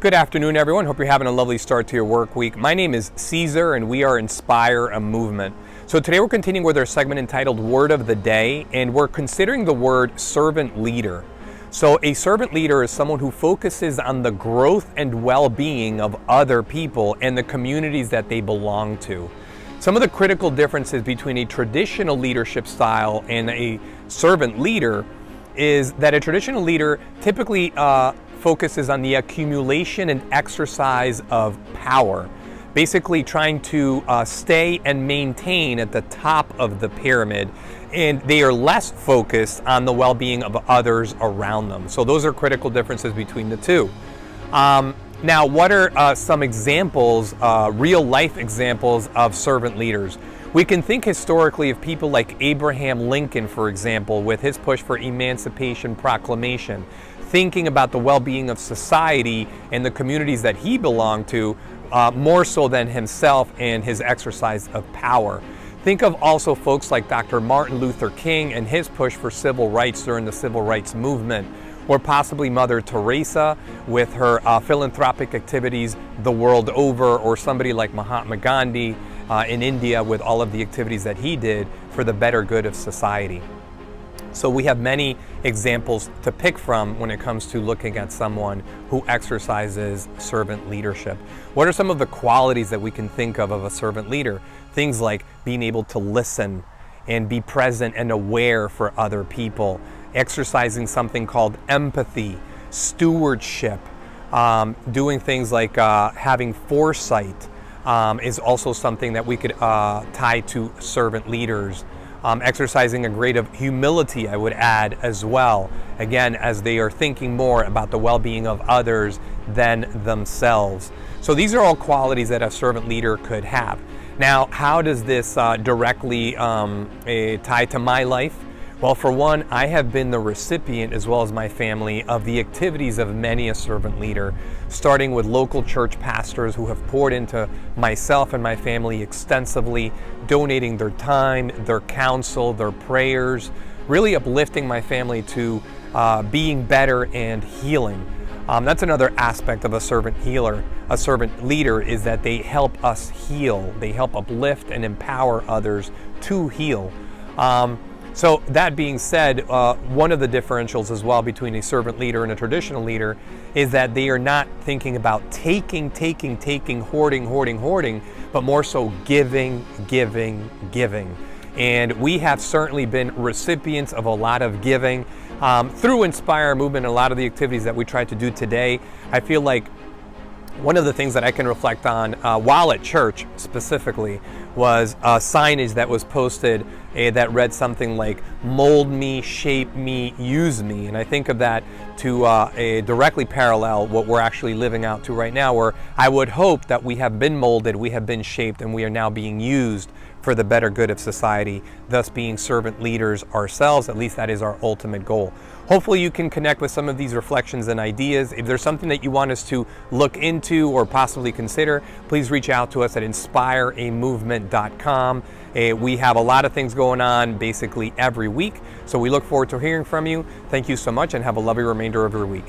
Good afternoon, everyone. Hope you're having a lovely start to your work week. My name is Caesar, and we are Inspire a Movement. So today we're continuing with our segment entitled Word of the Day, and we're considering the word servant leader. So a servant leader is someone who focuses on the growth and well-being of other people and the communities that they belong to. Some of the critical differences between a traditional leadership style and a servant leader is that a traditional leader typically focuses on the accumulation and exercise of power, basically trying to stay and maintain at the top of the pyramid, and they are less focused on the well-being of others around them. So those are critical differences between the two. Now, what are some examples, real-life examples of servant leaders? We can think historically of people like Abraham Lincoln, for example, with his push for Emancipation Proclamation, thinking about the well-being of society and the communities that he belonged to, more so than himself and his exercise of power. Think of also folks like Dr. Martin Luther King and his push for civil rights during the civil rights movement, or possibly Mother Teresa with her philanthropic activities the world over, or somebody like Mahatma Gandhi in India with all of the activities that he did for the better good of society. So we have many examples to pick from when it comes to looking at someone who exercises servant leadership. What are some of the qualities that we can think of a servant leader? Things like being able to listen and be present and aware for other people, exercising something called empathy, stewardship, doing things like having foresight is also something that we could tie to servant leaders. Exercising a grade of humility, I would add as well, again, as they are thinking more about the well-being of others than themselves. So these are all qualities that a servant leader could have. Now, how does this directly tie to my life? Well, for one, I have been the recipient, as well as my family, of the activities of many a servant leader, starting with local church pastors who have poured into myself and my family extensively, donating their time, their counsel, their prayers, really uplifting my family to being better and healing. That's another aspect of a servant healer, a servant leader, is that they help us heal. They help uplift and empower others to heal. So that being said, one of the differentials as well between a servant leader and a traditional leader is that they are not thinking about taking, hoarding, but more so giving. And we have certainly been recipients of a lot of giving through Inspire Movement and a lot of the activities that we try to do today. I feel like one of the things that I can reflect on while at church specifically was signage that was posted that read something like, mold me, shape me, use me. And I think of that to directly parallel what we're actually living out to right now, where I would hope that we have been molded, we have been shaped, and we are now being used for the better good of society, thus being servant leaders ourselves. At least that is our ultimate goal. Hopefully you can connect with some of these reflections and ideas. If there's something that you want us to look into or possibly consider, please reach out to us at inspireamovement.com. We have a lot of things going on basically every week, so we look forward to hearing from you. Thank you so much, and have a lovely remainder of your week.